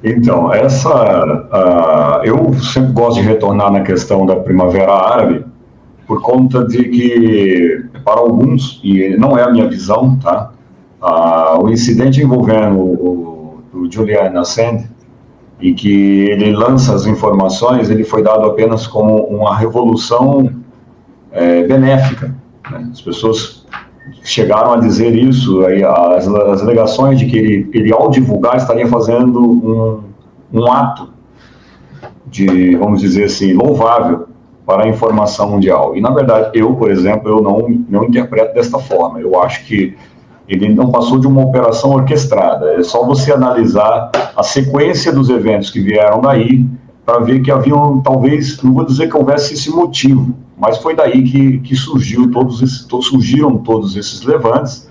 Então, eu sempre gosto de retornar na questão da Primavera Árabe, por conta de que, para alguns, e não é a minha visão, tá? O incidente envolvendo o Julian Assange, e que ele lança as informações, ele foi dado apenas como uma revolução benéfica. Né? As pessoas chegaram a dizer isso, aí, as alegações de que ele, ao divulgar, estaria fazendo um ato de, vamos dizer assim, louvável para a informação mundial. E, na verdade, eu, por exemplo, eu não interpreto desta forma. Eu acho que ele não passou de uma operação orquestrada. É só você analisar a sequência dos eventos que vieram daí para ver que haviam, talvez, não vou dizer que houvesse esse motivo, mas foi daí que surgiram todos esses levantes,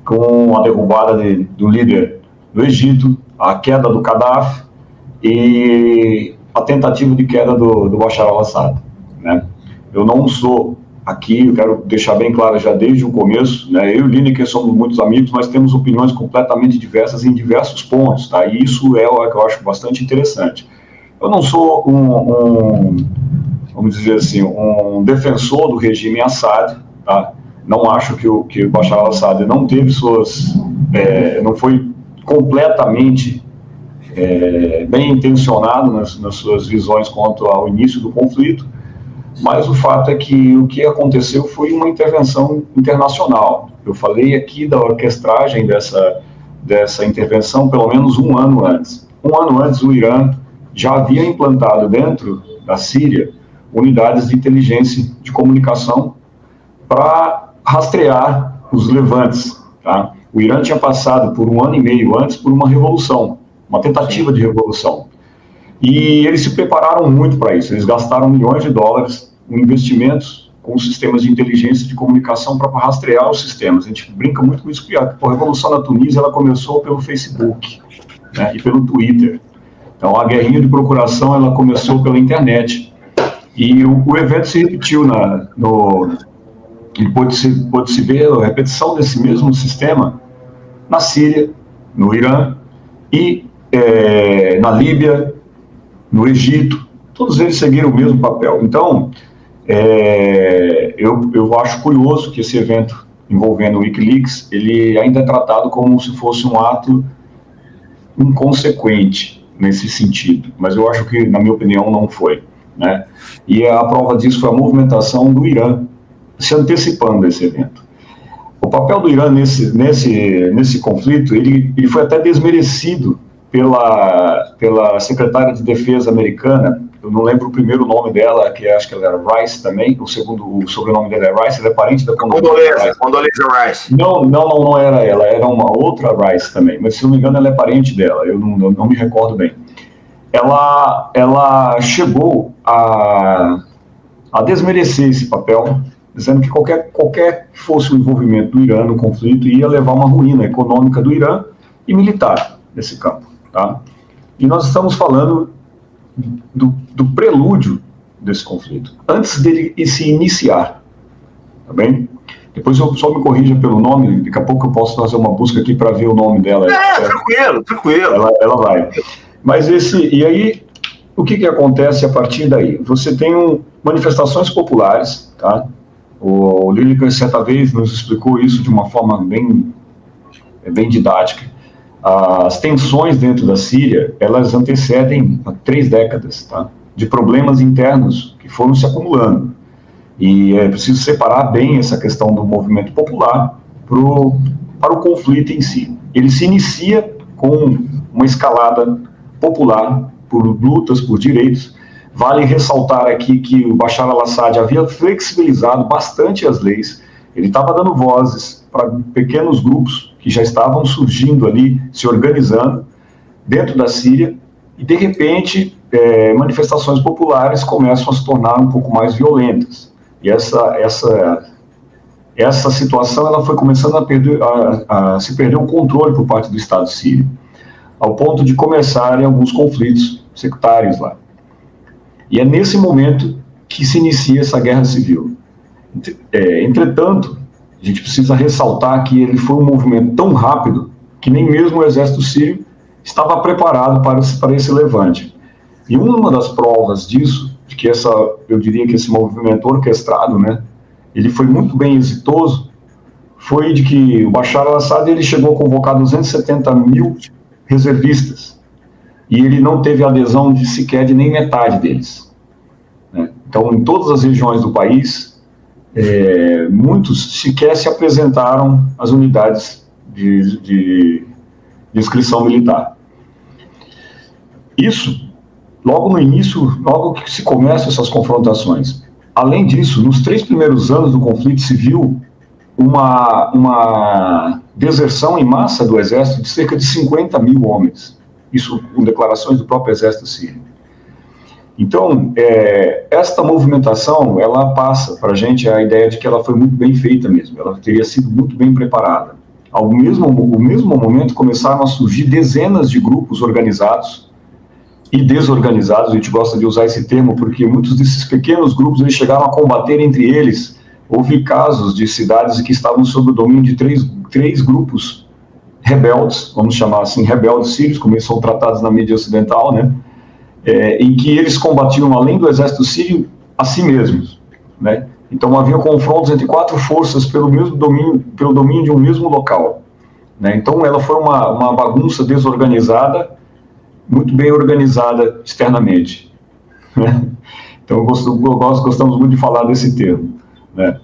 com a derrubada do líder do Egito, a queda do Gaddafi e a tentativa de queda do Bashar al-Assad. Né? Eu não sou aqui, eu quero deixar bem claro já desde o começo, né? Eu e o Lineker somos muitos amigos, mas temos opiniões completamente diversas em diversos pontos, tá? E isso é o que eu acho bastante interessante. Eu não sou vamos dizer assim, um defensor do regime Assad, tá? Não acho que o Bashar al-Assad não teve não foi completamente bem intencionado nas suas visões quanto ao início do conflito, mas o fato é que o que aconteceu foi uma intervenção internacional. Eu falei aqui da orquestragem dessa intervenção pelo menos um ano antes. Um ano antes, o Irã já havia implantado dentro da Síria unidades de inteligência de comunicação para rastrear os levantes. Tá? O Irã tinha passado por um ano e meio antes por uma revolução, uma tentativa de revolução. E eles se prepararam muito para isso. Eles gastaram milhões de dólares em investimentos com sistemas de inteligência de comunicação para rastrear os sistemas. A gente brinca muito com isso, porque a revolução na Tunísia ela começou pelo Facebook, né, e pelo Twitter. Então, a guerrinha de procuração ela começou pela internet. E o evento se repetiu e pôde-se ver a repetição desse mesmo sistema na Síria, no Irã e na Líbia, no Egito. Todos eles seguiram o mesmo papel. Então, eu acho curioso que esse evento envolvendo o Wikileaks, ele ainda é tratado como se fosse um ato inconsequente nesse sentido, mas eu acho que, na minha opinião, não foi. Né? E a prova disso foi a movimentação do Irã se antecipando a esse evento. O papel do Irã nesse conflito, ele foi até desmerecido pela secretária de defesa americana. Eu não lembro o primeiro nome dela, que acho que ela era Rice também, o sobrenome dela é Rice, ela é parente da Condoleezza Rice. Não era ela, era uma outra Rice também, mas se não me engano ela é parente dela, eu não me recordo bem. Ela chegou a desmerecer esse papel, dizendo que qualquer que fosse o envolvimento do Irã no conflito ia levar a uma ruína econômica do Irã e militar nesse campo. Tá? E nós estamos falando do prelúdio desse conflito, antes dele se iniciar. Tá bem? Depois eu só me corrija pelo nome, daqui a pouco eu posso fazer uma busca aqui para ver o nome dela. Tranquilo. Ela vai. Mas e aí, o que acontece a partir daí? Você tem manifestações populares, tá? O Lineker, certa vez, nos explicou isso de uma forma bem didática. As tensões dentro da Síria, elas antecedem 3 décadas, tá? De problemas internos que foram se acumulando. E é preciso separar bem essa questão do movimento popular para o conflito em si. Ele se inicia com uma escalada popular por lutas por direitos. Vale ressaltar aqui que o Bashar al-Assad havia flexibilizado bastante as leis. Ele estava dando vozes para pequenos grupos que já estavam surgindo ali, se organizando dentro da Síria, e de repente manifestações populares começam a se tornar um pouco mais violentas. E essa situação ela foi começando a se perder o controle por parte do Estado sírio, ao ponto de começarem alguns conflitos sectários lá. E é nesse momento que se inicia essa guerra civil. Entretanto, a gente precisa ressaltar que ele foi um movimento tão rápido que nem mesmo o exército sírio estava preparado para esse levante. E uma das provas disso, de que eu diria que esse movimento orquestrado, né, ele foi muito bem exitoso, foi de que o Bashar al-Assad ele chegou a convocar 270 mil reservistas e ele não teve adesão sequer de nem metade deles, né? Então, em todas as regiões do país, muitos sequer se apresentaram às unidades de inscrição militar. Isso, logo no início, logo que se começam essas confrontações. Além disso, nos 3 primeiros anos do conflito civil, uma deserção em massa do exército de cerca de 50 mil homens. Isso com declarações do próprio exército sírio. Então, esta movimentação, ela passa para a gente a ideia de que ela foi muito bem feita mesmo, ela teria sido muito bem preparada. Ao mesmo momento, começaram a surgir dezenas de grupos organizados e desorganizados. A gente gosta de usar esse termo porque muitos desses pequenos grupos eles chegaram a combater entre eles. Houve casos de cidades que estavam sob o domínio de três grupos rebeldes, vamos chamar assim, rebeldes sírios, como eles são tratados na mídia ocidental, né? Em que eles combatiam, além do exército sírio, a si mesmos, né? Então havia confrontos entre 4 forças pelo domínio de um mesmo local, né? Então ela foi uma bagunça desorganizada, muito bem organizada externamente, né? Então nós gostamos muito de falar desse termo, né?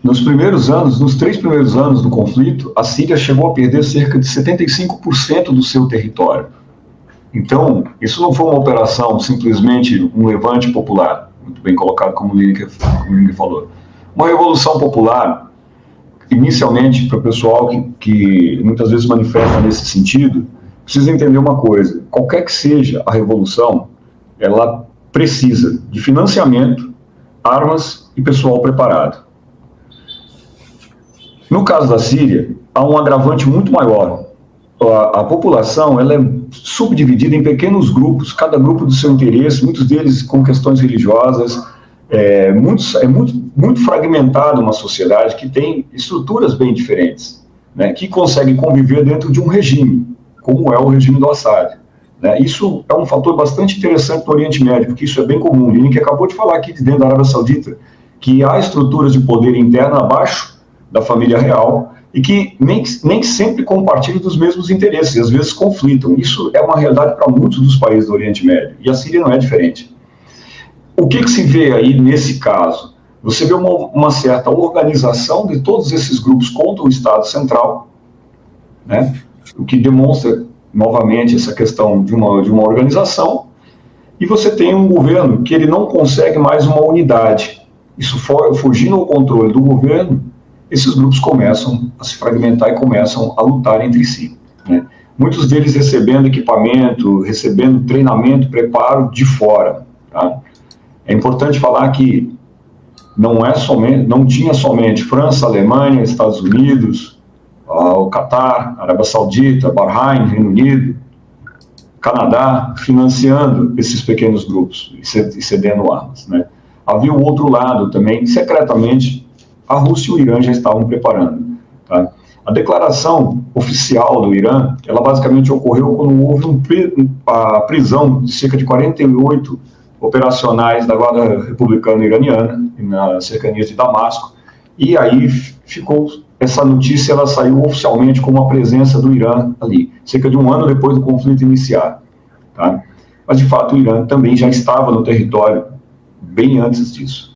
Nos 3 primeiros anos do conflito, a Síria chegou a perder cerca de 75% do seu território. Então, isso não foi uma operação, simplesmente um levante popular, muito bem colocado, como o Lineker falou. Uma revolução popular, inicialmente, para o pessoal que muitas vezes manifesta nesse sentido, precisa entender uma coisa: qualquer que seja a revolução, ela precisa de financiamento, armas e pessoal preparado. No caso da Síria, há um agravante muito maior. A população ela é subdividida em pequenos grupos, cada grupo do seu interesse, muitos deles com questões religiosas. Muito fragmentada uma sociedade que tem estruturas bem diferentes, né, que consegue conviver dentro de um regime, como é o regime do Assad. Né? Isso é um fator bastante interessante no Oriente Médio, porque isso é bem comum. O Link acabou de falar aqui dentro da Arábia Saudita, que há estruturas de poder interno abaixo da família real e que nem sempre compartilham dos mesmos interesses, e às vezes conflitam. Isso é uma realidade para muitos dos países do Oriente Médio, e a Síria não é diferente. O que se vê aí nesse caso? Você vê uma certa organização de todos esses grupos contra o Estado Central, né? O que demonstra, novamente, essa questão de uma organização, e você tem um governo que ele não consegue mais uma unidade. Isso fugindo ao controle do governo, esses grupos começam a se fragmentar e começam a lutar entre si, né? Muitos deles recebendo equipamento, recebendo treinamento, preparo de fora, tá? É importante falar que não tinha somente França, Alemanha, Estados Unidos, o Catar, Arábia Saudita, Bahrein, Reino Unido, Canadá, financiando esses pequenos grupos e cedendo armas, né? Havia o outro lado também, secretamente, a Rússia e o Irã já estavam preparando, tá? A declaração oficial do Irã, ela basicamente ocorreu quando houve a prisão de cerca de 48 operacionais da Guarda Republicana Iraniana, nas cercanias de Damasco, e aí essa notícia ela saiu oficialmente como a presença do Irã ali, cerca de 1 ano depois do conflito iniciar, tá? Mas, de fato, o Irã também já estava no território bem antes disso.